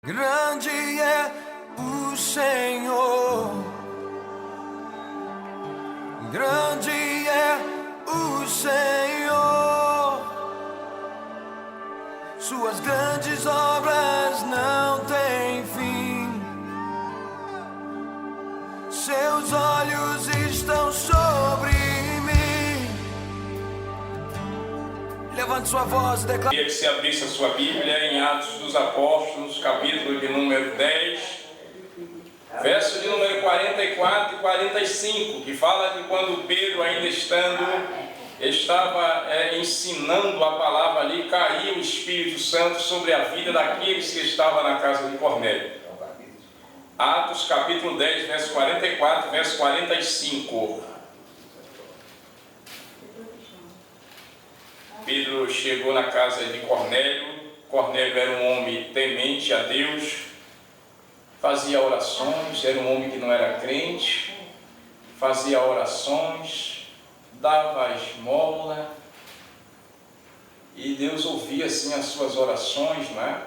Grande é o Senhor, grande é o Senhor, suas grandes obras não têm fim, seus olhos estão sobre mim. Levante sua voz e declare. Queria que você abrisse a sua Bíblia em Atos dos Apóstolos, capítulo de número 10, verso de número 44 e 45, que fala de quando Pedro, ainda estava ensinando a palavra ali, caiu o Espírito Santo sobre a vida daqueles que estavam na casa de Cornélio. Atos capítulo 10, verso 44, verso 45. Pedro chegou na casa de Cornélio. Cornélio era um homem temente a Deus, fazia orações, era um homem que não era crente, fazia orações, dava esmola, e Deus ouvia assim as suas orações, não é?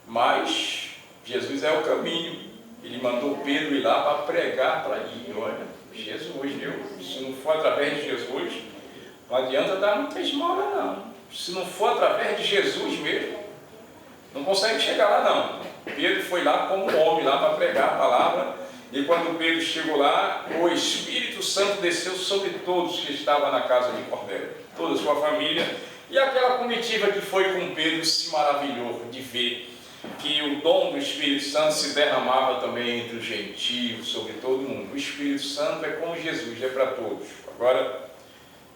Mas Jesus é o caminho. Ele mandou Pedro ir lá para pregar para ele. Olha, Jesus, viu? Se não for através de Jesus, não adianta dar muita esmola, não. Se não for através de Jesus mesmo, não consegue chegar lá, não. Pedro foi lá como um homem, lá para pregar a palavra, e quando Pedro chegou lá, o Espírito Santo desceu sobre todos que estavam na casa de Cornélio, toda a sua família, e aquela comitiva que foi com Pedro se maravilhou de ver que o dom do Espírito Santo se derramava também entre os gentios, sobre todo mundo. O Espírito Santo é como Jesus, é para todos. Agora,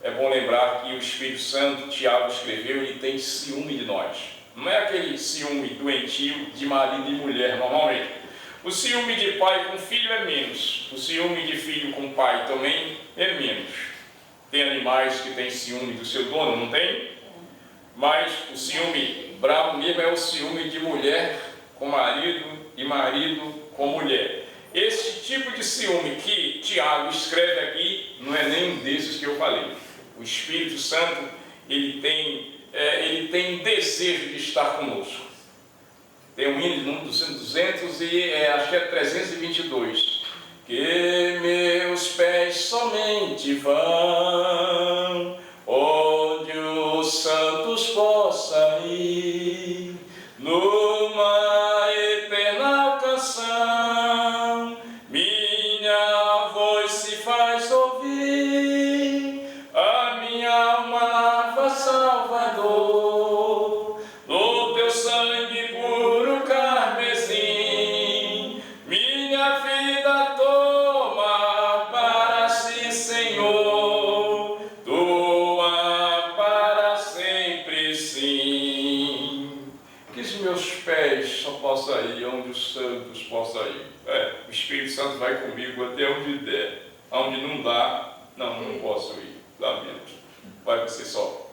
é bom lembrar que o Espírito Santo, Tiago escreveu, ele tem ciúme de nós. Não é aquele ciúme doentio de marido e mulher, normalmente. O ciúme de pai com filho é menos. O ciúme de filho com pai também é menos. Tem animais que têm ciúme do seu dono, não tem? Mas o ciúme bravo mesmo é o ciúme de mulher com marido e marido com mulher. Esse tipo de ciúme que Tiago escreve aqui não é nenhum desses que eu falei. O Espírito Santo, ele tem desejo de estar conosco. Tem um hino de número 200 e acho que é 322. Que meus pés somente vão onde os santos possam ir, numa eterna canção, minha voz se faz ouvir, a minha alma lava Salvador, no teu sangue puro carmesim, minha vida toma para si, Senhor, tua para sempre sim. Que os meus pés só possam ir onde os santos possam ir. O Espírito Santo vai comigo até onde der. Onde não dá, não posso ir. Lamento. Vai você só.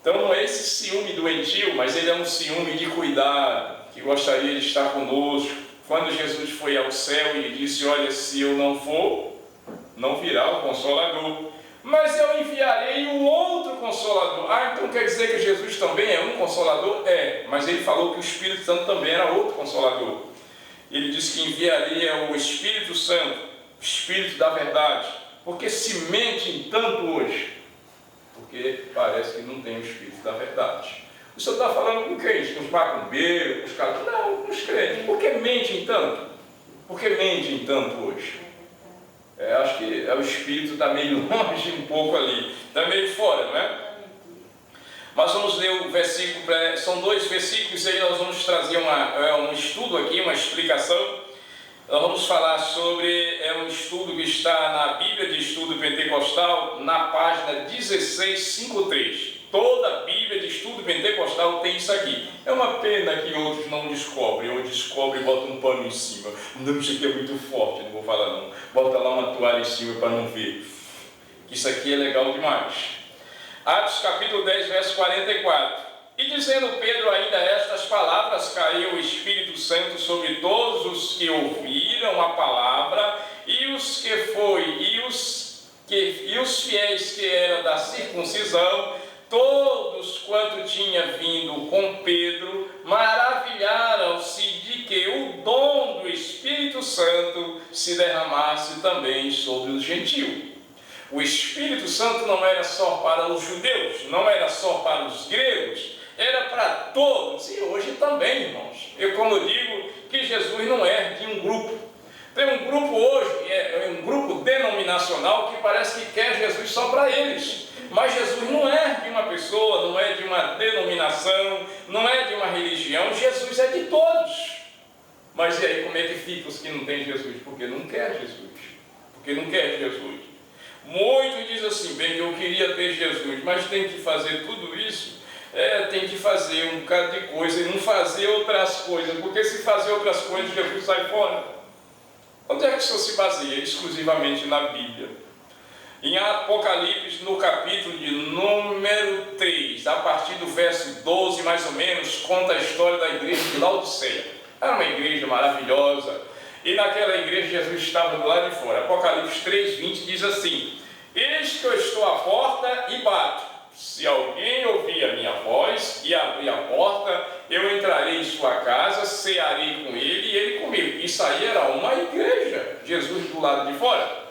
Então não é esse ciúme doentio, mas ele é um ciúme de cuidado, que gostaria de estar conosco. Quando Jesus foi ao céu, ele disse: olha, se eu não for, não virá o Consolador, mas eu enviarei um outro Consolador. Então quer dizer que Jesus também é um Consolador? Mas ele falou que o Espírito Santo também era outro Consolador. Ele disse que enviaria o Espírito Santo, o Espírito da verdade. Porque se mentem tanto hoje? Porque parece que não tem o Espírito da verdade. O senhor está falando com quem? Com os macumbeiros, com os caras? Não, com os crentes. Por que mentem tanto? Por que mentem tanto hoje? Acho que o Espírito está meio longe um pouco ali. Está meio fora, não é? Mas vamos ler o versículo, são 2 versículos, e aí nós vamos trazer um estudo aqui, uma explicação. Nós vamos falar sobre um estudo que está na Bíblia de Estudo Pentecostal, na página 1653. Toda a Bíblia de Estudo Pentecostal tem isso aqui. É uma pena que outros não descobrem, ou descobrem e botam um pano em cima. Não, isso aqui é muito forte, não vou falar não. Bota lá uma toalha em cima para não ver. Isso aqui é legal demais. Atos capítulo 10, verso 44. E dizendo Pedro ainda estas palavras, caiu o Espírito Santo sobre todos os que ouviram a palavra, e os fiéis que eram da circuncisão, todos quanto tinha vindo com Pedro, maravilhados Santo se derramasse também sobre os gentios. O Espírito Santo não era só para os judeus, não era só para os gregos, era para todos, e hoje também, irmãos. Como eu digo, que Jesus não é de um grupo. Tem um grupo hoje, é um grupo denominacional que parece que quer Jesus só para eles. Mas Jesus não é de uma pessoa, não é de uma denominação, não é de uma religião, Jesus é de todos. Mas e aí, como é que fica os que não têm Jesus? Porque não quer Jesus. Porque não quer Jesus. Muitos dizem assim, bem, que eu queria ter Jesus, mas tem que fazer tudo isso, tem que fazer um bocado de coisa e não fazer outras coisas, porque se fazer outras coisas, Jesus sai fora. Onde é que o Senhor se baseia? Exclusivamente na Bíblia. Em Apocalipse, no capítulo de número 3, a partir do verso 12, mais ou menos, conta a história da igreja de Laodiceia. Era uma igreja maravilhosa, e naquela igreja Jesus estava do lado de fora. Apocalipse 3:20 diz assim: eis que eu estou à porta e bato. Se alguém ouvir a minha voz e abrir a porta, eu entrarei em sua casa, cearei com ele e ele comigo. Isso aí era uma igreja, Jesus do lado de fora.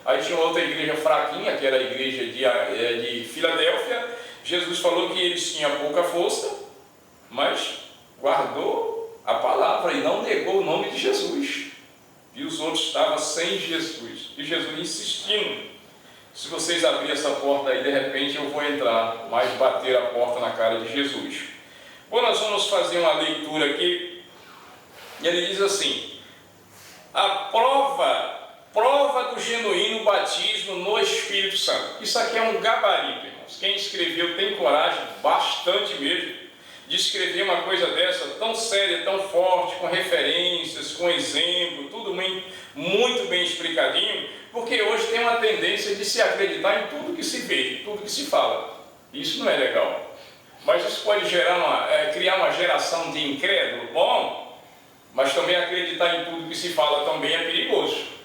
Aí tinha outra igreja fraquinha, que era a igreja de Filadélfia. Jesus falou que eles tinham pouca força, mas guardou a palavra e não negou o nome de Jesus. E os outros estavam sem Jesus. E Jesus insistindo: se vocês abrirem essa porta aí, de repente eu vou entrar, mas bater a porta na cara de Jesus. Bom, nós vamos fazer uma leitura aqui. Ele diz assim: a prova do genuíno batismo no Espírito Santo. Isso aqui é um gabarito, irmãos. Quem escreveu tem coragem, bastante mesmo, de escrever uma coisa dessa, tão séria, tão forte, com referências, com exemplo, tudo muito bem explicadinho, porque hoje tem uma tendência de se acreditar em tudo que se vê, tudo que se fala. Isso não é legal. Mas isso pode criar uma geração de incrédulo, bom, mas também acreditar em tudo que se fala também é perigoso.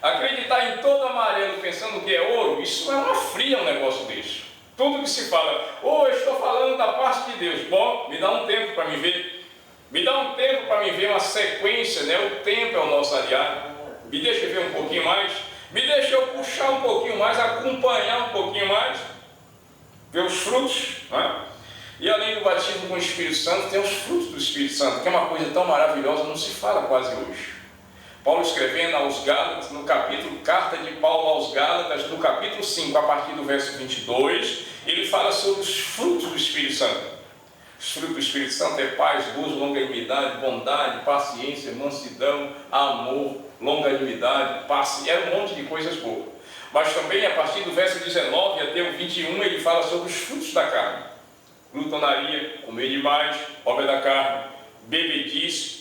Acreditar em todo amarelo pensando que é ouro, isso é uma fria, um negócio desse. Tudo que se fala, eu estou falando da parte de Deus. Bom, me dá um tempo para me ver. Me dá um tempo para me ver uma sequência, né? O tempo é o nosso aliado. Me deixa ver um pouquinho mais. Me deixa eu puxar um pouquinho mais, acompanhar um pouquinho mais. Ver os frutos, né? E além do batismo com o Espírito Santo, tem os frutos do Espírito Santo, que é uma coisa tão maravilhosa, não se fala quase hoje. Paulo escrevendo aos Gálatas, no capítulo, carta de Paulo aos Gálatas, no capítulo 5, a partir do verso 22, ele fala sobre os frutos do Espírito Santo. Os frutos do Espírito Santo é paz, gozo, longanimidade, bondade, paciência, mansidão, amor, longanimidade, paciência, é um monte de coisas boas. Mas também a partir do verso 19 até o 21, ele fala sobre os frutos da carne. Glutonaria, comer demais, obra da carne, bebedice,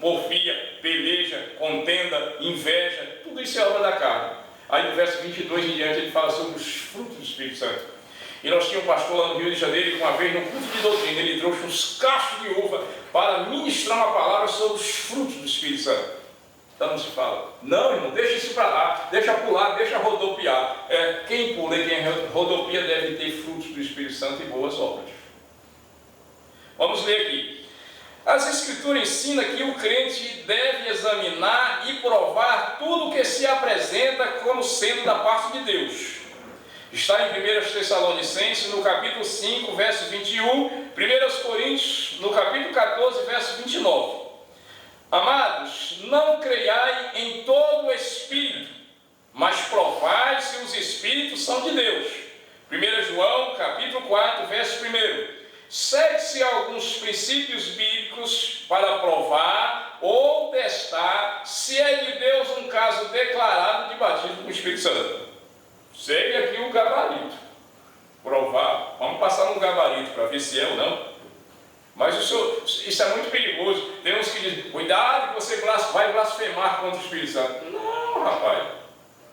porfia, peleja, contenda, inveja, tudo isso é obra da carne. Aí no verso 22 em diante ele fala sobre os frutos do Espírito Santo. E nós tínhamos um pastor lá no Rio de Janeiro, que uma vez no culto de doutrina, ele trouxe uns cachos de uva para ministrar uma palavra sobre os frutos do Espírito Santo. Então não se fala, não, irmão, deixa isso para lá, deixa pular, deixa rodopiar. Quem pula e quem rodopia deve ter frutos do Espírito Santo e boas obras. Vamos ler aqui. As Escrituras ensinam que o crente deve examinar e provar tudo o que se apresenta como sendo da parte de Deus. Está em 1 Tessalonicenses, no capítulo 5, verso 21, 1 Coríntios, no capítulo 14, verso 29. Amados, não creiai em todo o Espírito, mas provai se os Espíritos são de Deus. 1 João, capítulo 4, verso 1. Segue-se alguns princípios bíblicos para provar ou testar se é de Deus um caso declarado de batismo com o Espírito Santo. Segue aqui o gabarito. Provar. Vamos passar no gabarito para ver se é ou não. Mas isso é muito perigoso. Tem uns que dizem, cuidado que você vai blasfemar contra o Espírito Santo. Não, rapaz.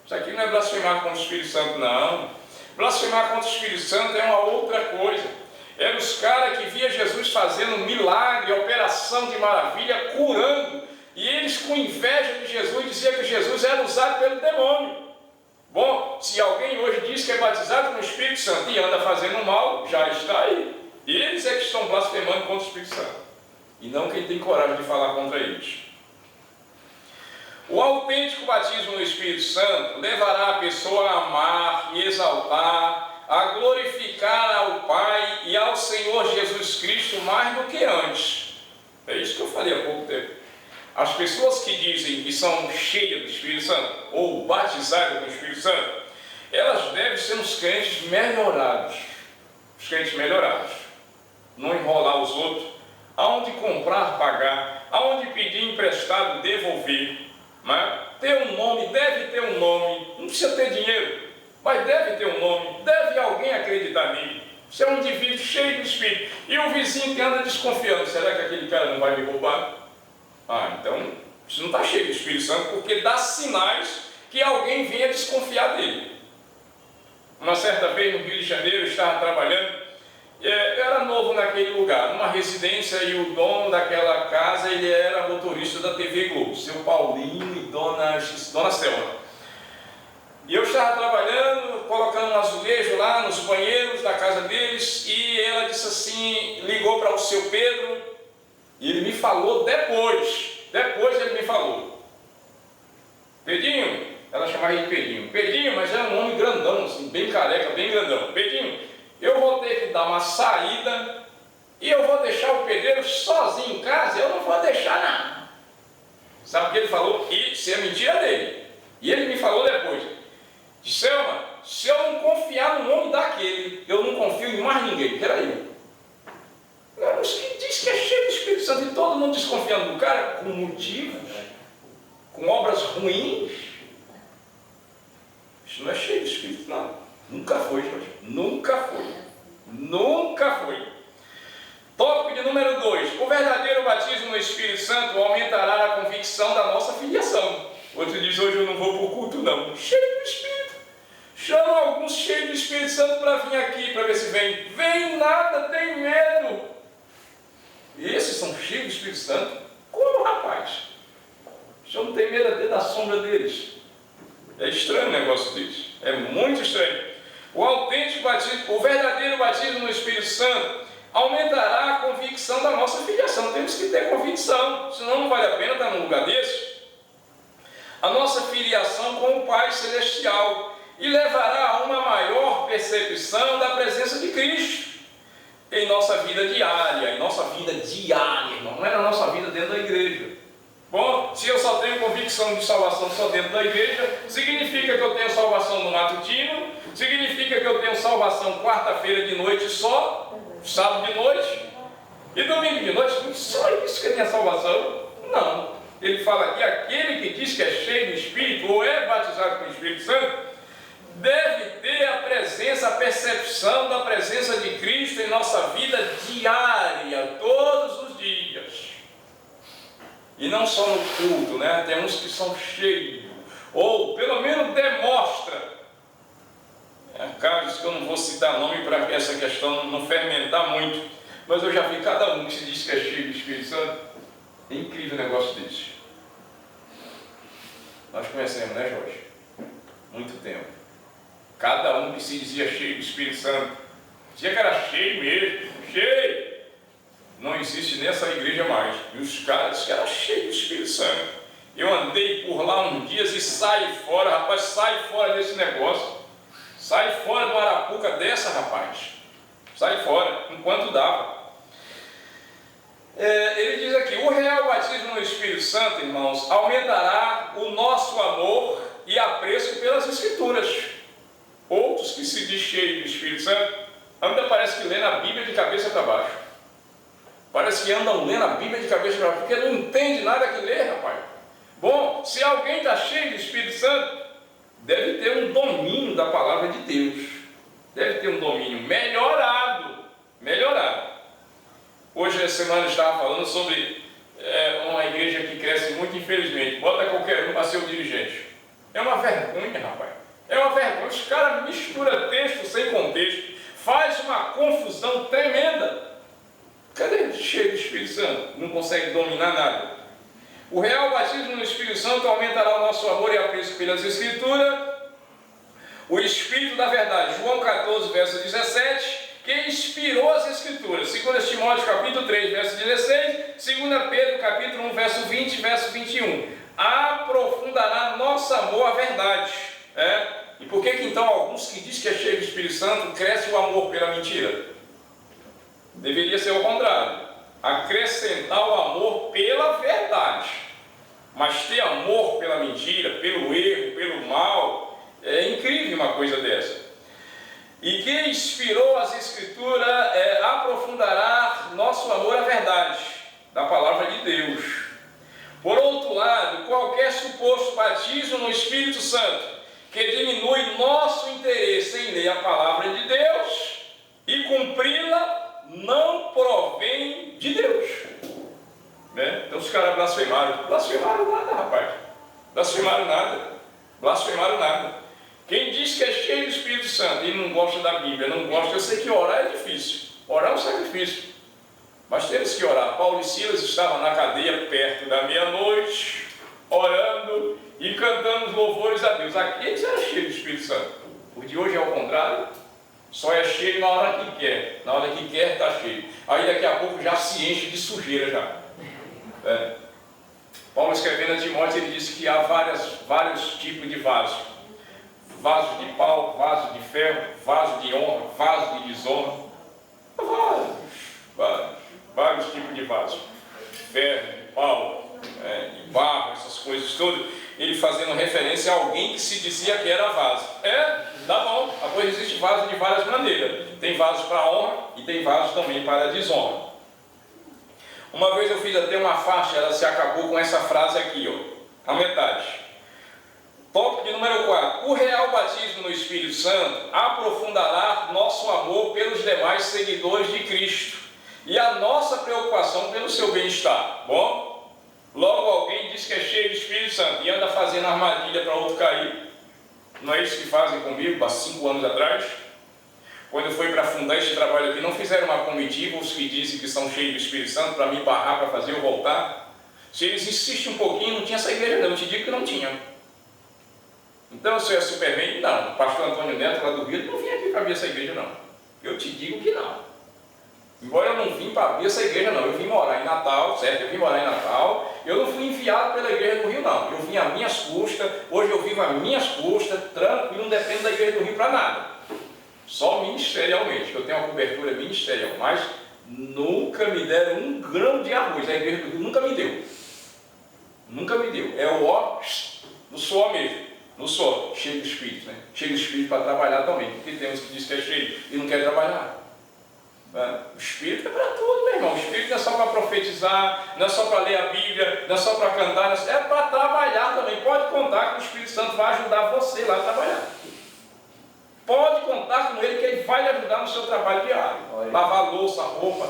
Isso aqui não é blasfemar contra o Espírito Santo, não. Blasfemar contra o Espírito Santo é uma outra coisa. Eram os caras que via Jesus fazendo milagre, operação de maravilha, curando. E eles com inveja de Jesus diziam que Jesus era usado pelo demônio. Bom, se alguém hoje diz que é batizado com o Espírito Santo e anda fazendo mal, já está aí. Eles é que estão blasfemando contra o Espírito Santo. E não quem tem coragem de falar contra eles. O autêntico batismo no Espírito Santo levará a pessoa a amar e exaltar, a glorificar ao Pai e ao Senhor Jesus Cristo mais do que antes. É isso que eu falei há pouco tempo. As pessoas que dizem que são cheias do Espírito Santo ou batizadas no Espírito Santo, elas devem ser uns crentes melhorados. Os crentes melhorados. Não enrolar os outros. Aonde comprar, pagar. Aonde pedir emprestado, devolver. Né? Ter um nome, deve ter um nome. Não precisa ter dinheiro, mas deve ter um nome. Deve alguém acreditar nele. Você é um indivíduo cheio do Espírito. E o vizinho que anda desconfiando. Será que aquele cara não vai me roubar? Então, você não está cheio do Espírito Santo, porque dá sinais que alguém venha desconfiar dele. Uma certa vez no Rio de Janeiro, eu estava trabalhando, eu era novo naquele lugar, numa residência, e o dono daquela casa, ele era motorista da TV Globo, seu Paulinho e dona Selma. E eu estava trabalhando, colocando um azulejo lá nos banheiros da casa deles, e ela disse assim, ligou para o seu Pedro, e ele me falou depois ele me falou, Pedrinho, ela chamava ele de Pedrinho, Pedrinho, mas era um homem grandão, assim, bem careca, bem grandão, Pedrinho, eu vou ter que dar uma saída, e eu vou deixar o pedreiro sozinho em casa, eu não vou deixar nada. Sabe o que ele falou? Isso é mentira dele, e ele me falou depois, disse, Selma, se eu não confiar no nome daquele, eu não confio em mais ninguém, que era eu. Mas que diz que é cheio do Espírito Santo e todo mundo desconfiando do cara, com motivos, com obras ruins. Isso não é cheio do Espírito, não. Nunca foi, Jorge. Nunca foi. Nunca foi. Tópico de número 2. O verdadeiro batismo no Espírito Santo aumentará a convicção da nossa filiação. Outro diz, hoje eu não vou para o culto, não. Cheio do Espírito. Chama alguns cheios do Espírito Santo para vir aqui, para ver se vem. Vem nada, tem medo. E esses são cheios do Espírito Santo? Como, rapaz? O senhor não tem medo até da sombra deles. É estranho o negócio deles. É muito estranho. O autêntico batismo, o verdadeiro batismo no Espírito Santo aumentará a convicção da nossa filiação. Temos que ter convicção, senão não vale a pena estar num lugar desse. A nossa filiação com o Pai Celestial e levará a uma maior percepção da presença de Cristo em nossa vida diária, irmão, não é na nossa vida dentro da igreja. Bom, se eu só tenho convicção de salvação só dentro da igreja, significa que eu tenho salvação no matutino, significa que eu tenho salvação quarta-feira de noite só, sábado de noite, e domingo de noite, só isso que é minha salvação? Não. Ele fala que aquele que diz que é cheio do Espírito, ou é batizado com o Espírito Santo, deve ter a presença, a percepção da presença de Cristo em nossa vida diária, todos os dias. E não só no culto, né? Tem uns que são cheios, ou pelo menos demonstra. Casos que eu não vou citar nome para essa questão não fermentar muito, mas eu já vi cada um que se diz que é cheio do Espírito Santo. É incrível o negócio desse. Nós conhecemos, né, Jorge? Muito tempo. Cada um que se dizia cheio do Espírito Santo, dizia que era cheio mesmo, cheio. Não existe nessa igreja mais. E os caras disseram que era cheio do Espírito Santo. Eu andei por lá um dia e saí fora, rapaz, sai fora desse negócio. Sai fora do arapuca dessa, rapaz. Sai fora, enquanto dava. Ele diz aqui, o real batismo no Espírito Santo, irmãos, aumentará o nosso amor e apreço pelas Escrituras. Outros que se diz cheio do Espírito Santo, ainda parece que lê na Bíblia de cabeça para baixo. Parece que andam lendo a Bíblia de cabeça para baixo, porque não entende nada que lê, rapaz. Bom, se alguém está cheio do Espírito Santo, deve ter um domínio da palavra de Deus. Deve ter um domínio melhorado. Hoje, essa semana, eu estava falando sobre uma igreja que cresce muito, infelizmente. Bota qualquer um para ser o dirigente. É uma vergonha, rapaz. É uma vergonha. Os caras misturam texto sem contexto. Faz uma confusão tremenda. Cadê cheio do Espírito Santo? Não consegue dominar nada. O real batismo no Espírito Santo aumentará o nosso amor e apreço pelas Escrituras. O Espírito da verdade, João 14, verso 17, que inspirou as Escrituras. 2 Timóteo capítulo 3, verso 16. 2 Pedro capítulo 1, verso 20, verso 21. aprofundará nosso amor à verdade. E por que então alguns que dizem que é cheio do Espírito Santo cresce o amor pela mentira? Deveria ser o contrário, acrescentar o amor pela verdade. Mas ter amor pela mentira, pelo erro, pelo mal, é incrível uma coisa dessa. E que inspirou as Escrituras aprofundará nosso amor à verdade, da palavra de Deus. Por outro lado, qualquer suposto batismo no Espírito Santo, que diminui nosso interesse em ler a palavra de Deus e cumpri-la, não provém de Deus. Então os caras blasfemaram. Blasfemaram nada, rapaz. Blasfemaram nada. Quem diz que é cheio do Espírito Santo e não gosta da Bíblia, não gosta, eu sei que orar é difícil. Orar é um sacrifício. Mas temos que orar. Paulo e Silas estavam na cadeia perto da meia-noite, orando e cantando os louvores a Deus. Aqui eles eram cheios do Espírito Santo. O de hoje é o contrário. Só é cheio na hora que quer. Na hora que quer está cheio. Aí daqui a pouco já se enche de sujeira já. Paulo escrevendo a Timóteo, ele disse que há vários tipos de vasos. Vaso de pau, vaso de ferro, vaso de honra, vaso de desonra. Vários tipos de vasos. Ferro, de pau, de barro, essas coisas todas. Ele fazendo referência a alguém que se dizia que era vaso. Tá bom. Depois existe vaso de várias maneiras. Tem vasos para honra e tem vasos também para desonra. Uma vez eu fiz até uma faixa, ela se acabou com essa frase aqui, a metade. Tópico número 4. O real batismo no Espírito Santo aprofundará nosso amor pelos demais seguidores de Cristo e a nossa preocupação pelo seu bem-estar. Bom, logo alguém diz que é cheio do Espírito Santo e anda fazendo armadilha para outro cair. Não é isso que fazem comigo há 5 anos atrás? Quando eu fui para fundar este trabalho aqui, não fizeram uma comitiva, os que dizem que são cheios do Espírito Santo, para me barrar, para fazer eu voltar? Se eles insistem um pouquinho, não tinha essa igreja não, eu te digo que não tinha. Então, se eu é Superman, não. O pastor Antônio Neto, lá do Rio, não vinha aqui para abrir essa igreja não. Eu te digo que não. Embora eu não vim para abrir essa igreja não, eu vim morar em Natal, certo? Eu vim morar em Natal, eu não fui enviado pela igreja do Rio não. Eu vim a minhas custas, hoje eu vivo a minhas custas, tranquilo, não dependo da igreja do Rio para nada. Só ministerialmente, que eu tenho uma cobertura ministerial, mas nunca me deram um grão de arroz. A igreja do Rio nunca me deu. Nunca me deu. É o ó do suor mesmo. No suor, cheio do Espírito, né? Cheio do Espírito para trabalhar também. Porque temos que diz que é cheio e não quer trabalhar. O Espírito é para tudo, meu irmão. O Espírito não é só para profetizar, não é só para ler a Bíblia, não é só para cantar, é para trabalhar também. Pode contar que o Espírito Santo vai ajudar você lá a trabalhar. Pode contar com ele que ele vai lhe ajudar no seu trabalho diário. Lavar louça, roupa.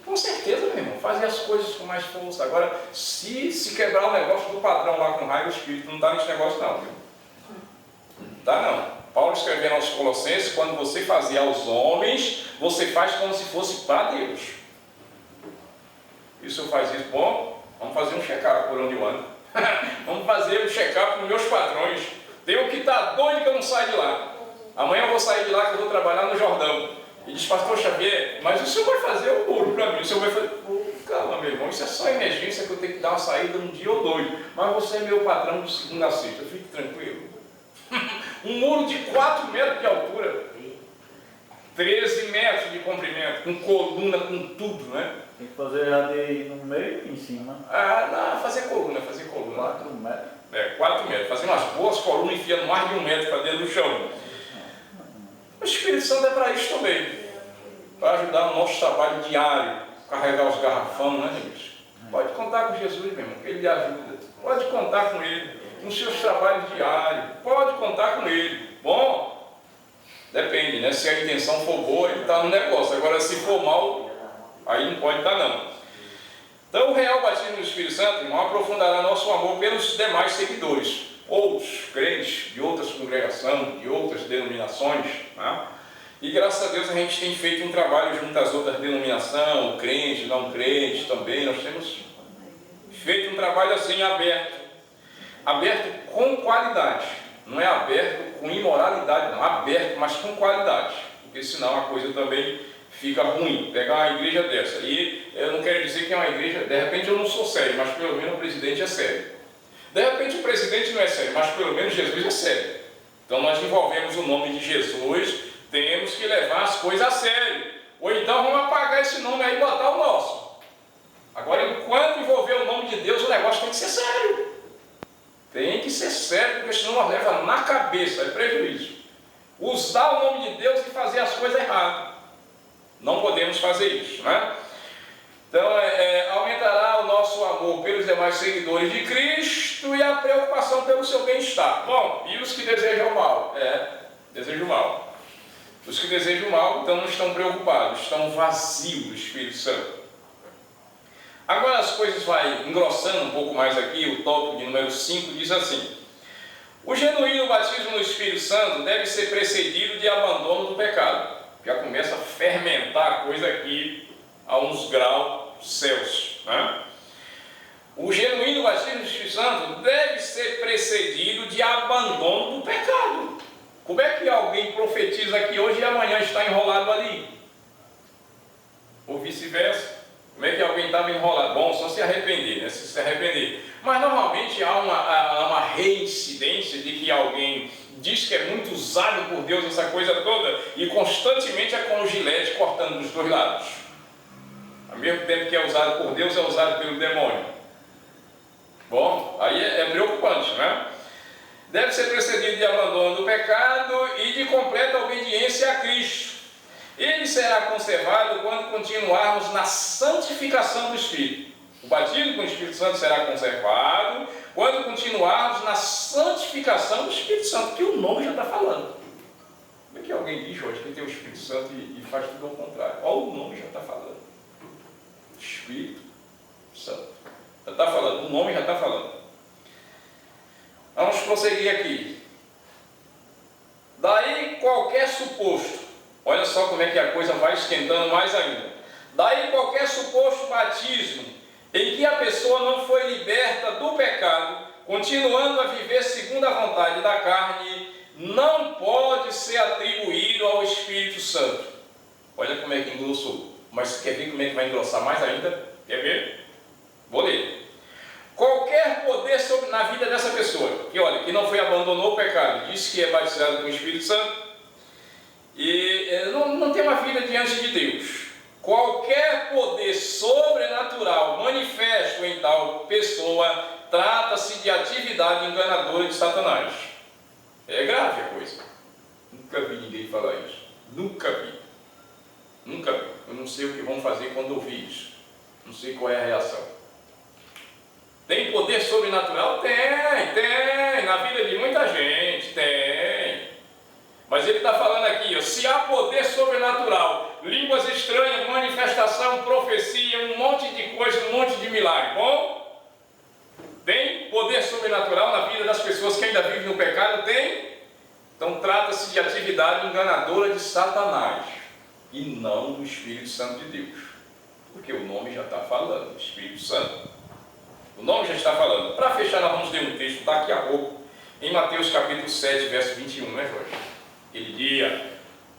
Com certeza, meu irmão. Fazer as coisas com mais força. Agora, se quebrar o negócio do patrão lá com raiva, o Espírito não está nesse negócio não, viu? Tá não. Paulo escrevendo aos Colossenses, quando você fazia aos homens, você faz como se fosse para Deus. E se eu faz isso, bom, vamos fazer um check-up por onde eu ando. Vamos fazer um check-up com meus patrões. Tem um que está doido que eu não saio de lá. Amanhã eu vou sair de lá que eu vou trabalhar no Jordão. E diz, pastor Xavier, mas o senhor vai fazer o muro para mim. O senhor vai fazer... Calma, meu irmão, isso é só emergência que eu tenho que dar uma saída um dia ou dois. Mas você é meu patrão de segunda a sexta. Fique tranquilo. Um muro de 4 metros de altura. 13 metros de comprimento. Com coluna, com tudo, né? Tem que fazer já de no meio e em cima. Não, fazer coluna. 4 metros. 4 metros. Fazer umas boas colunas enfiando mais de 1 metro para dentro do chão. O Espírito Santo é para isso também. Para ajudar no nosso trabalho diário. Carregar os garrafão, né, gente? Pode contar com Jesus, meu irmão, que Ele lhe ajuda. Pode contar com Ele nos seus trabalhos diários. Pode contar com Ele. Bom, depende, né? Se a intenção for boa, Ele está no negócio. Agora, se for mal, aí não pode estar, não. Então, o real batismo do Espírito Santo, irmão, aprofundará nosso amor pelos demais seguidores, outros crentes de outras congregações, de outras denominações, né? E graças a Deus a gente tem feito um trabalho junto às outras denominações, crentes, não crentes também. Nós temos feito um trabalho assim aberto com qualidade, não é aberto com imoralidade, não, aberto, mas com qualidade, porque senão a coisa também fica ruim pegar uma igreja dessa. E eu não quero dizer que é uma igreja, de repente eu não sou sério, mas pelo menos o presidente é sério. De repente o presidente não é sério, mas pelo menos Jesus é sério. Então nós envolvemos o nome de Jesus, temos que levar as coisas a sério. Ou então vamos apagar esse nome aí e botar o nosso. Agora, enquanto envolver o nome de Deus, o negócio tem que ser sério. Tem que ser sério, porque senão nós leva na cabeça, é prejuízo. Usar o nome de Deus e fazer as coisas erradas. Não podemos fazer isso, né? Então, aumentará o nosso amor pelos demais seguidores de Cristo e a preocupação pelo seu bem-estar. Bom, e os que desejam o mal? Desejam o mal. Os que desejam o mal, então, não estão preocupados, estão vazios do Espírito Santo. Agora as coisas vai engrossando um pouco mais aqui, o tópico de número 5 diz assim: o genuíno batismo no Espírito Santo deve ser precedido de abandono do pecado. Já começa a fermentar a coisa aqui a uns graus céus, né? O genuíno batismo do Espírito Santo deve ser precedido de abandono do pecado. Como é que alguém profetiza aqui hoje e amanhã está enrolado ali? Ou vice-versa? Como é que alguém estava enrolado? Bom, só se arrepender, né? Se arrepender. Mas normalmente há uma reincidência de que alguém diz que é muito usado por Deus essa coisa toda e constantemente é com o gilete cortando dos dois lados. Ao mesmo tempo que é usado por Deus, é usado pelo demônio. Bom, aí é preocupante, né? Deve ser precedido de abandono do pecado e de completa obediência a Cristo. Ele será conservado quando continuarmos na santificação do Espírito. O batismo com o Espírito Santo será conservado quando continuarmos na santificação do Espírito Santo, que o nome já está falando. Como é que alguém diz hoje que tem o Espírito Santo e faz tudo ao contrário? Olha, o nome já está falando. Espírito Santo. Já está falando, o nome já está falando. Vamos prosseguir aqui. Daí qualquer suposto, olha só como é que a coisa vai esquentando mais ainda. Daí qualquer suposto batismo em que a pessoa não foi liberta do pecado, continuando a viver segundo a vontade da carne, não pode ser atribuído ao Espírito Santo. Olha como é que engrossou. Mas quer ver como é que vai engrossar mais ainda? Quer ver? Vou ler. Qualquer poder na vida dessa pessoa, que olha, que não foi abandonou o pecado, disse que é batizado com o Espírito Santo, e não tem uma vida diante de Deus. Qualquer poder sobrenatural manifesto em tal pessoa trata-se de atividade enganadora de Satanás. É grave a coisa. Nunca vi ninguém falar isso. Nunca vi. Nunca vi. Eu não sei o que vão fazer quando ouvir isso. Não sei qual é a reação. Tem poder sobrenatural? Tem. Na vida de muita gente, tem. Mas ele está falando aqui, ó, se há poder sobrenatural, línguas estranhas, manifestação, profecia, um monte de coisa, um monte de milagre. Bom, tem poder sobrenatural na vida das pessoas que ainda vivem no pecado? Tem. Então trata-se de atividade enganadora de Satanás e não do Espírito Santo de Deus. Porque o nome já está falando, Espírito Santo. O nome já está falando. Para fechar, nós vamos ler um texto daqui a pouco, em Mateus capítulo 7, verso 21, né, Jorge? Aquele dia,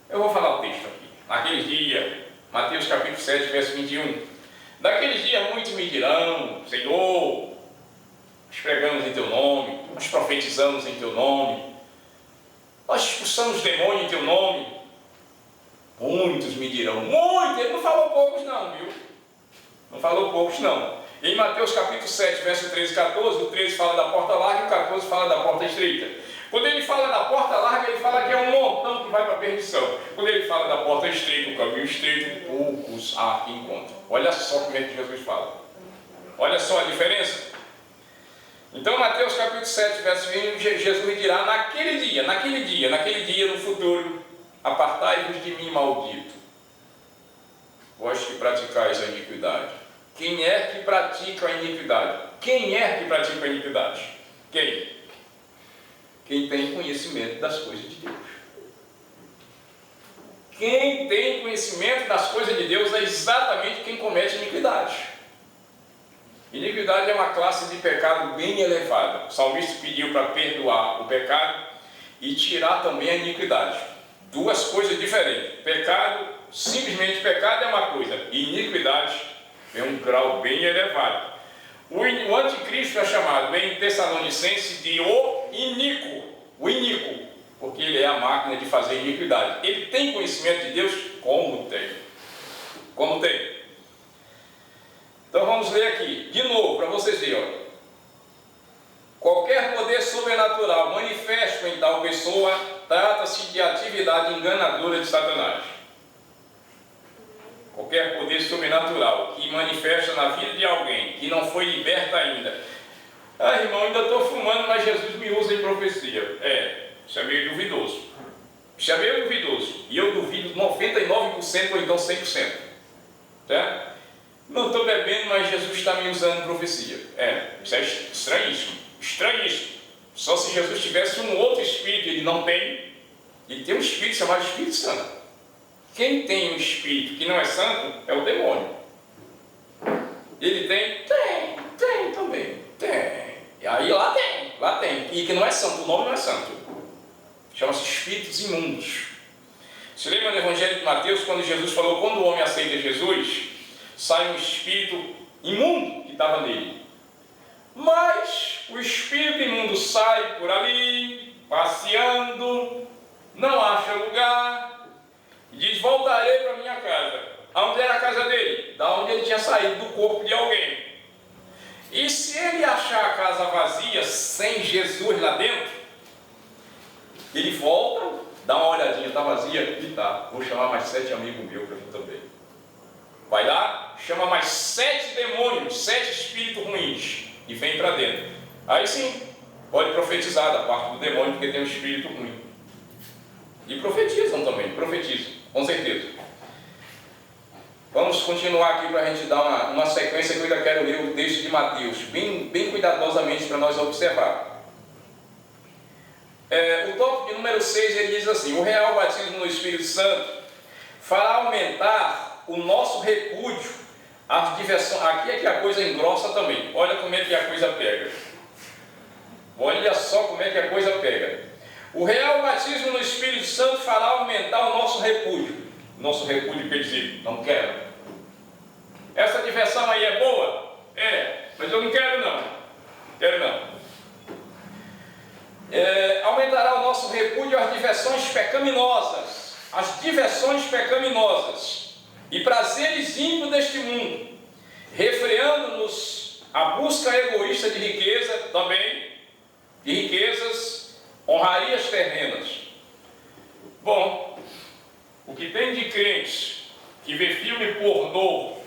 eu vou falar o texto aqui. Naquele dia, Mateus capítulo 7, verso 21. Daqueles dias muitos me dirão: Senhor, nós pregamos em teu nome, nós profetizamos em teu nome, nós expulsamos demônio em teu nome. Muitos me dirão, muitos, ele não falou poucos não, viu? Não falou poucos não. Em Mateus capítulo 7, verso 13 e 14, o 13 fala da porta larga e o 14 fala da porta estreita. Quando ele fala da porta larga, ele fala que é um montão que vai para a perdição. Quando ele fala da porta estreita, o caminho estreito, poucos há que encontram. Olha só como é que Jesus fala. Olha só a diferença. Então, Mateus capítulo 7, verso 20, Jesus dirá: naquele dia, no futuro, apartai-vos de mim, maldito, vós que praticais a iniquidade. Quem é que pratica a iniquidade? Quem é que pratica a iniquidade? Quem? Quem tem conhecimento das coisas de Deus. Quem tem conhecimento das coisas de Deus é exatamente quem comete iniquidade. Iniquidade é uma classe de pecado bem elevada. O salmista pediu para perdoar o pecado e tirar também a iniquidade. Duas coisas diferentes. Pecado Simplesmente pecado é uma coisa, iniquidade é um grau bem elevado. O anticristo é chamado em Tessalonicense de o iníquo, porque ele é a máquina de fazer iniquidade. Ele tem conhecimento de Deus? Como tem? Como tem? Então vamos ler aqui, de novo, para vocês verem. Ó. Qualquer poder sobrenatural manifesto em tal pessoa trata-se de atividade enganadora de Satanás. Qualquer poder sobrenatural que manifesta na vida de alguém que não foi liberto ainda. Ah, irmão, ainda estou fumando, mas Jesus me usa em profecia. Isso é meio duvidoso. Isso é meio duvidoso. E eu duvido 99% ou então 100%. Tá? Não estou bebendo, mas Jesus está me usando em profecia. Isso é estranhíssimo. Estranhíssimo. Só se Jesus tivesse um outro espírito, ele não tem. Ele tem um espírito chamado Espírito Santo. Quem tem um espírito que não é santo é o demônio. Ele tem? Tem também. Tem. E aí lá tem. E que não é santo, o nome não é santo. Chama-se espíritos imundos. Se lembra no Evangelho de Mateus, quando Jesus falou, quando o homem aceita Jesus, sai um espírito imundo que estava nele. Mas o espírito imundo sai por ali, passeando, não acha lugar, e diz, voltarei para minha casa. Aonde era a casa dele? Da onde ele tinha saído, do corpo de alguém. E se ele achar a casa vazia, sem Jesus lá dentro, ele volta, dá uma olhadinha, está vazia? E tá, vou chamar mais 7 amigos meus para mim também. Vai lá, chama mais 7 demônios, 7 espíritos ruins, e vem para dentro. Aí sim, pode profetizar da parte do demônio, porque tem um espírito ruim. E profetizam também, profetizam, com certeza. Vamos continuar aqui para a gente dar uma sequência, que eu ainda quero ler o texto de Mateus, bem cuidadosamente para nós observar. O tópico de número 6, ele diz assim, o real batismo no Espírito Santo fará aumentar o nosso repúdio às diversões. Aqui é que a coisa engrossa também. Olha como é que a coisa pega. Olha só como é que a coisa pega. O real batismo no Espírito Santo fará aumentar o nosso repúdio. Nosso repúdio quer dizer, não quero. Essa diversão aí é boa? Mas eu não quero não. Quero não. Aumentará o nosso repúdio às diversões pecaminosas. As diversões pecaminosas e prazeres ímpios deste mundo, refreando-nos a busca egoísta de riqueza também, de riquezas, honrarias terrenas. Bom, o que tem de crentes que vê filme pornô,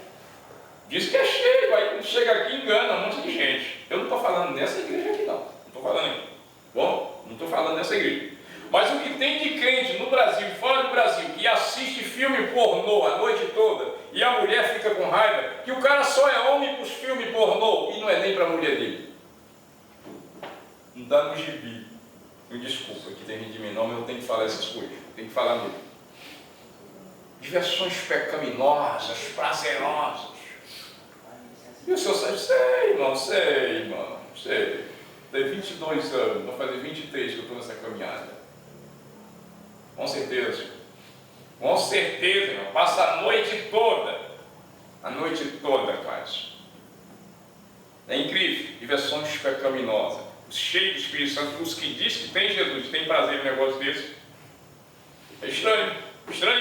diz que é cheio, aí quando chega aqui engana um monte de gente. Eu não estou falando nessa igreja aqui não, não estou falando aqui. Bom, não estou falando nessa igreja. Mas o que tem de crente no Brasil, fora do Brasil, que assiste filme pornô a noite toda e a mulher fica com raiva, que o cara só é homem para os filmes pornô e não é nem para a mulher dele. Não dá no gibi. Me desculpa, que tem gente de mim não, mas eu tenho que falar essas coisas. Tenho que falar mesmo. Diversões pecaminosas, prazerosas. E o senhor sabe, sei, irmão. Tem 22 anos, vou fazer 23 que eu estou nessa caminhada. Com certeza, irmão. Passa a noite toda quase. É incrível, diversões pecaminosas, cheio de Espírito Santo, os que diz que tem Jesus, tem prazer em um negócio desse. É estranho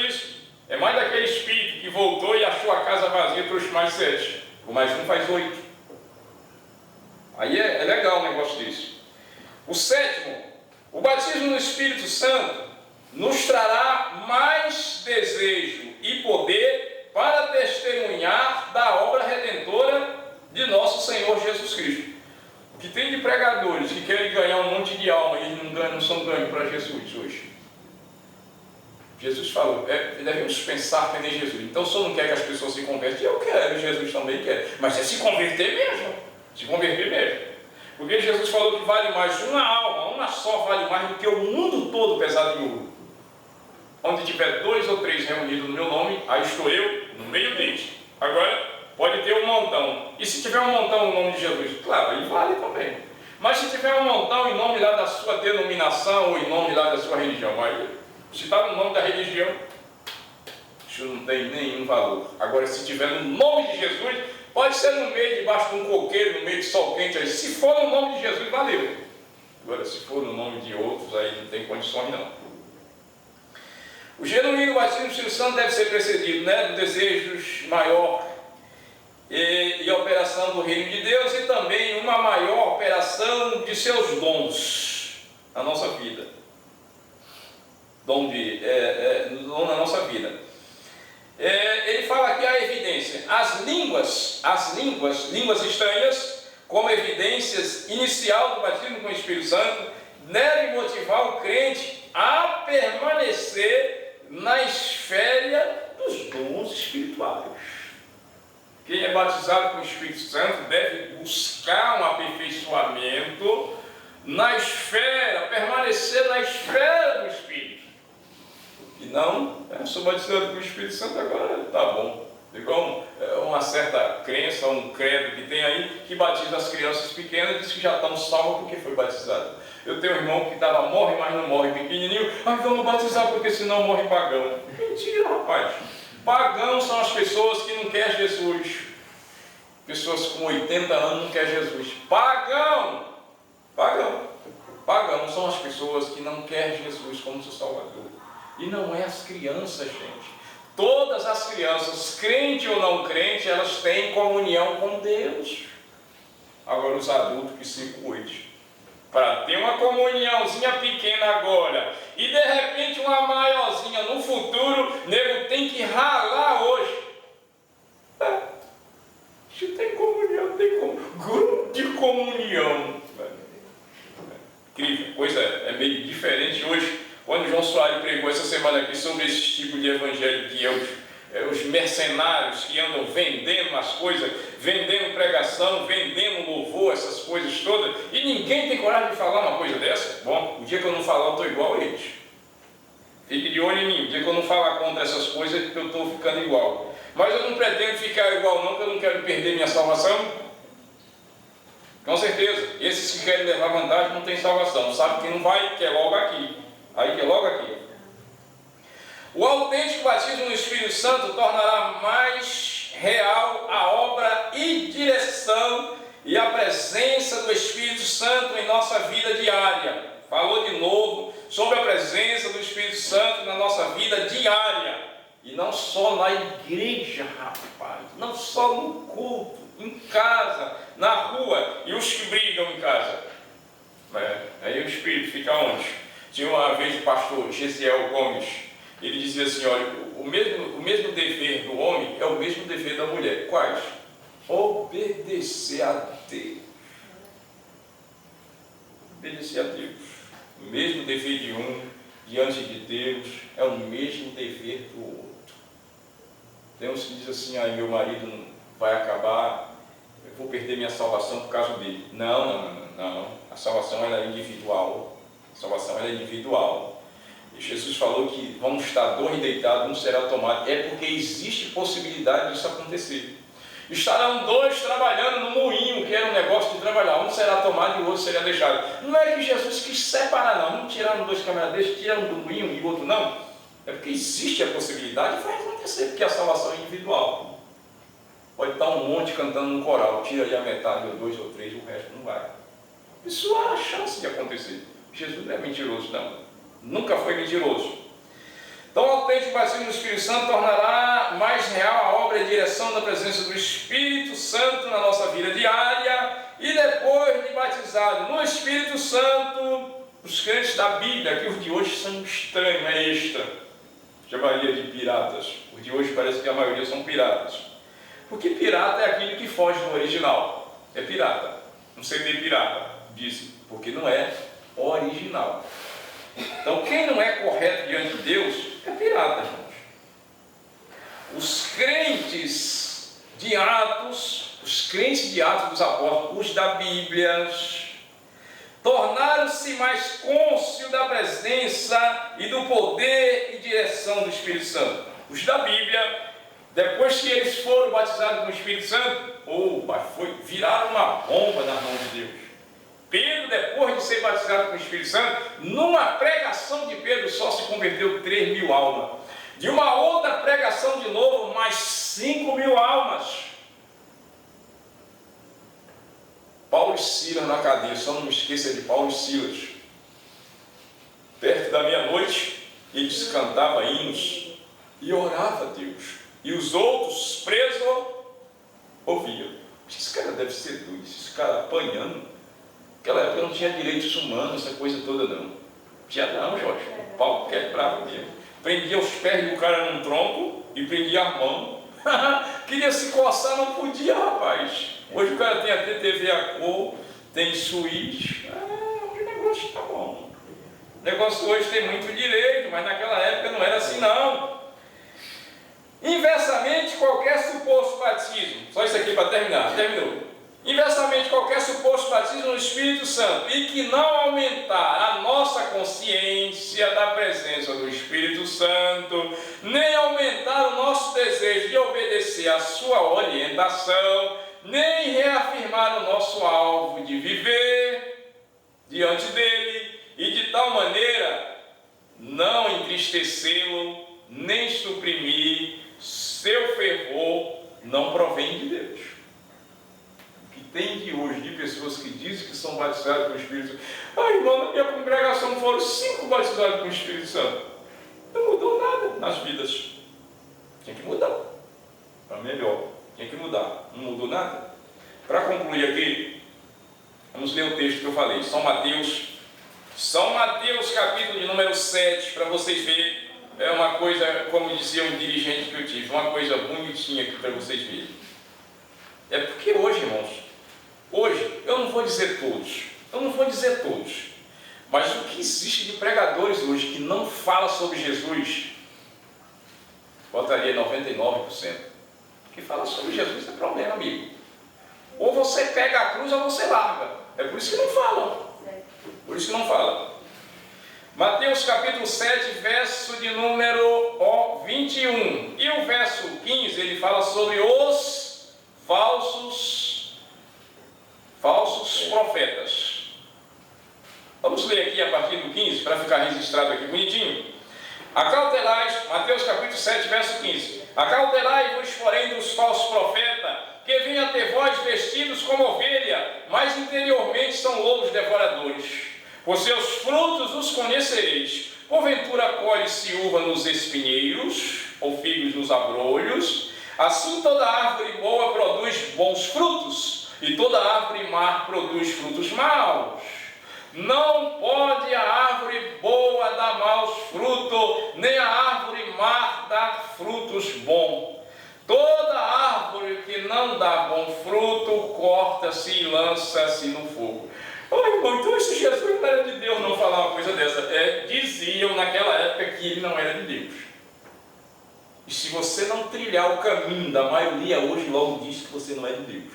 isso. É mais daquele espírito que voltou e achou a casa vazia, trouxe mais 7. O mais um faz 8. Aí é legal um negócio desse. O sétimo, o batismo no Espírito Santo nos trará mais desejo e poder para testemunhar da obra redentora de nosso Senhor Jesus Cristo. O que tem de pregadores que querem ganhar um monte de alma e eles não são ganhos para Jesus hoje. Jesus falou, devemos pensar que nem Jesus. Então o Senhor não quer que as pessoas se convertam? Eu quero, Jesus também quer. Mas é se converter mesmo. Porque Jesus falou que vale mais uma alma, uma só vale mais do que o mundo todo pesado de ouro. Onde tiver 2 ou 3 reunidos no meu nome, aí estou eu no meio deles. Agora, pode ter um montão. E se tiver um montão no nome de Jesus? Claro, aí vale também. Mas se tiver um montão em nome lá da sua denominação ou em nome lá da sua religião, aí, se está no nome da religião, isso não tem nenhum valor. Agora, se tiver no nome de Jesus, pode ser no meio, debaixo de um coqueiro, no meio de sol quente, aí. Se for no nome de Jesus, valeu. Agora, se for no nome de outros, aí não tem condições não. O genuíno batismo no Espírito Santo deve ser precedido, né, de desejos maior e operação do reino de Deus, e também uma maior operação de seus dons na nossa vida. Dom na nossa vida. Ele fala aqui a evidência. As línguas estranhas, como evidências inicial do batismo com o Espírito Santo, devem motivar o crente a permanecer na esfera dos dons espirituais. Quem é batizado com o Espírito Santo deve buscar um aperfeiçoamento na esfera, permanecer na esfera do Espírito. E não, eu sou batizado com o Espírito Santo agora, tá bom. Igual uma certa crença, um credo que tem aí, que batiza as crianças pequenas e diz que já estão salvos porque foi batizado. Eu tenho um irmão que estava morre, mas não morre, pequenininho. Vamos batizar porque senão morre pagão. Mentira, rapaz. Pagãos são as pessoas que não querem Jesus. Pessoas com 80 anos não querem Jesus. Pagão são as pessoas que não querem Jesus como seu Salvador. E não é as crianças, gente. Todas as crianças, crente ou não crente, elas têm comunhão com Deus. Agora os adultos que se cuidem. Para ter uma comunhãozinha pequena agora e de repente uma maiorzinha no futuro, nego tem que ralar hoje. Se tem comunhão, grupo de comunhão. Incrível, pois é meio diferente hoje. Quando João Soares pregou essa semana aqui sobre esse tipo de evangelho que é os mercenários que andam vendendo as coisas, vendendo pregação, vendendo louvor, essas coisas todas, e ninguém tem coragem de falar uma coisa dessa. Bom, o dia que eu não falar, eu estou igual a eles. Fique de olho em mim. O dia que eu não falar contra essas coisas, eu estou ficando igual. Mas eu não pretendo ficar igual não, porque eu não quero perder minha salvação. Com certeza, esses que querem levar vantagem não têm salvação. Sabe que não vai, que é logo aqui. Aí que é logo aqui. O autêntico batismo no Espírito Santo tornará mais real a obra e direção e a presença do Espírito Santo em nossa vida diária. Falou de novo sobre a presença do Espírito Santo na nossa vida diária. E não só na igreja, rapaz. Não só no culto, em casa, na rua. E os que brigam em casa. Aí o Espírito fica onde? Tinha uma vez o pastor Gesiel Gomes, ele dizia assim, olha, o mesmo dever do homem é o mesmo dever da mulher. Quais? Obedecer a Deus. Obedecer a Deus. O mesmo dever de um diante de Deus é o mesmo dever do outro. Tem uns que dizem assim, meu marido não vai acabar, eu vou perder minha salvação por causa dele. Não. A salvação ela é individual. A salvação ela é individual. E Jesus falou que vamos estar dois deitados, um será tomado. É porque existe possibilidade disso acontecer. Estarão dois trabalhando no moinho, que era um negócio de trabalhar. Um será tomado e o outro será deixado. Não é que Jesus quis separar, não. Um tiraram dois camaradas, tiraram do moinho e o outro não. É porque existe a possibilidade e vai acontecer, porque a salvação é individual. Pode estar um monte cantando num coral, tira ali a metade, ou dois ou três, o resto não vai. Isso há a chance de acontecer. Jesus não é mentiroso, não. Nunca foi mentiroso. Então, o autêntico batismo no Espírito Santo tornará mais real a obra e direção da presença do Espírito Santo na nossa vida diária. E depois de batizado no Espírito Santo, os crentes da Bíblia, que os de hoje são estranhos, é extra. Chamaria de piratas. Os de hoje parece que a maioria são piratas. Porque pirata é aquilo que foge do original. É pirata. Um CD pirata, dizem. Porque não é original. Então, quem não é correto diante de Deus é pirata, gente. Os crentes de Atos dos apóstolos, os da Bíblia, tornaram-se mais cônscios da presença e do poder e direção do Espírito Santo. Os da Bíblia, depois que eles foram batizados com o Espírito Santo, viraram uma bomba nas mãos de Deus. Pedro, depois de ser batizado com o Espírito Santo, numa pregação de Pedro só se converteu 3.000 almas. De uma outra pregação de novo, mais 5.000 almas. Paulo e Silas na cadeia, só não me esqueça de Paulo e Silas. Perto da meia-noite, eles cantavam hinos e oravam a Deus. E os outros presos ouviam. Esse cara deve ser doido, esse cara apanhando. Naquela época não tinha direitos humanos, essa coisa toda não. Tinha não, Jorge. O pau quebrava mesmo. Prendia os pés do cara num tronco e prendia a mão. Queria se coçar, não podia, rapaz. Hoje o cara tem até TV a cor, tem suíte. O negócio tá bom. O negócio hoje tem muito direito, mas naquela época não era assim não. Inversamente, qualquer suposto batismo, só isso aqui para terminar, terminou. Inversamente, qualquer suposto batismo no Espírito Santo e que não aumentar a nossa consciência da presença do Espírito Santo, nem aumentar o nosso desejo de obedecer à sua orientação, nem reafirmar o nosso alvo de viver diante dele e de tal maneira não entristecê-lo, nem suprimir seu fervor, não provém de Deus. O que tem de hoje de pessoas que dizem que são batizadas com o Espírito Santo? Irmão, na minha congregação foram 5 batizados com o Espírito Santo. Não mudou nada nas vidas. Tinha que mudar para melhor. Tinha que mudar. Não mudou nada. Para concluir aqui, vamos ler o texto que eu falei. São Mateus, capítulo de número 7, para vocês verem. É uma coisa, como dizia um dirigente que eu tive, uma coisa bonitinha aqui para vocês verem. É porque hoje, irmãos, hoje, eu não vou dizer todos, mas o que existe de pregadores hoje que não fala sobre Jesus, botaria 99%. Que fala sobre Jesus é problema, amigo. Ou você pega a cruz ou você larga. É por isso que não falam. Por isso que não fala. Mateus capítulo 7, verso de número 21. E o verso 15, ele fala sobre os falsos profetas. Vamos ler aqui a partir do 15, para ficar registrado aqui bonitinho. Acautelais, Mateus capítulo 7, verso 15. Acautelai-vos, porém, dos falsos profetas, que vêm a ter vós vestidos como ovelha, mas interiormente são lobos devoradores. Por seus frutos os conhecereis. Porventura colhe-se uva nos espinheiros, ou figos nos abrolhos. Assim toda árvore boa produz bons frutos, e toda árvore má produz frutos maus. Não pode a árvore boa dar maus frutos, nem a árvore má dar frutos bons. Toda árvore que não dá bom fruto, corta-se e lança-se no fogo. Irmão, então esse Jesus não era de Deus não falar uma coisa dessa. Diziam naquela época que ele não era de Deus. E se você não trilhar o caminho da maioria hoje, logo diz que você não é de Deus.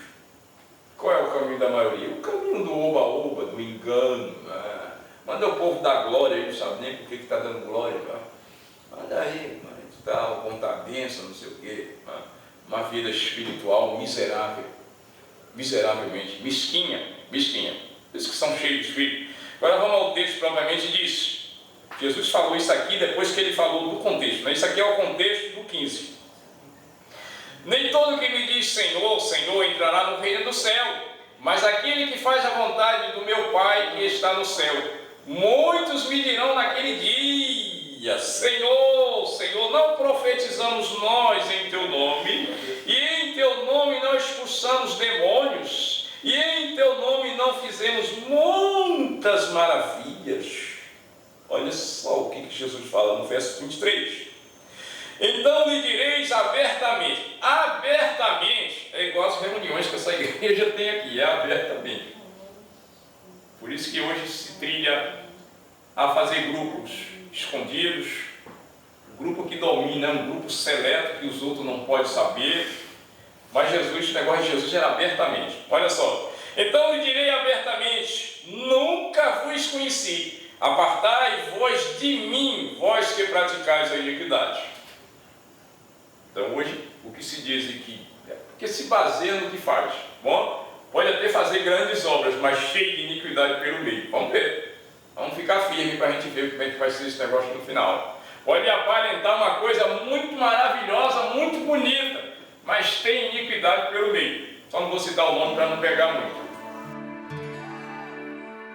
Qual é o caminho da maioria? O caminho do oba-oba, do engano. Manda o povo dar glória, ele não sabe nem por que está dando glória. Manda aí, tal, contar a bênção, não sei o quê. Uma vida espiritual miserável. Miseravelmente. Mesquinha. Eles que são cheios de espírito. Agora vamos ao texto propriamente disso. Jesus falou isso aqui depois que ele falou do contexto. Isso aqui é o contexto do 15. Nem todo que me diz Senhor, Senhor entrará no reino do céu, mas aquele que faz a vontade do meu Pai que está no céu. Muitos me dirão naquele dia: Senhor, Senhor, não profetizamos nós em teu nome, e em teu nome não expulsamos demônios, e em teu nome não fizemos muitas maravilhas. Olha só o que Jesus fala no verso 23. Então lhe direis abertamente. Abertamente é igual às reuniões que essa igreja tem aqui, é abertamente. Por isso que hoje se trilha a fazer grupos escondidos, um grupo que domina, um grupo seleto que os outros não podem saber. Mas Jesus, o negócio de Jesus era abertamente. Olha só. Então lhe direi abertamente: nunca vos conheci. Apartai-vos de mim, vós que praticais a iniquidade. Então hoje, o que se diz aqui é porque se baseia no que faz. Bom, pode até fazer grandes obras, mas cheio de iniquidade pelo meio. Vamos ver. Vamos ficar firme para a gente ver como é que vai ser esse negócio no final. Pode aparentar uma coisa muito maravilhosa, muito bonita, mas tem iniquidade pelo meio. Só não vou citar o nome para não pegar muito.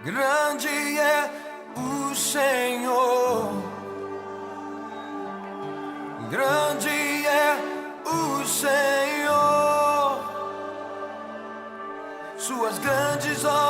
Grande é o Senhor, grande é o Senhor, suas grandes obras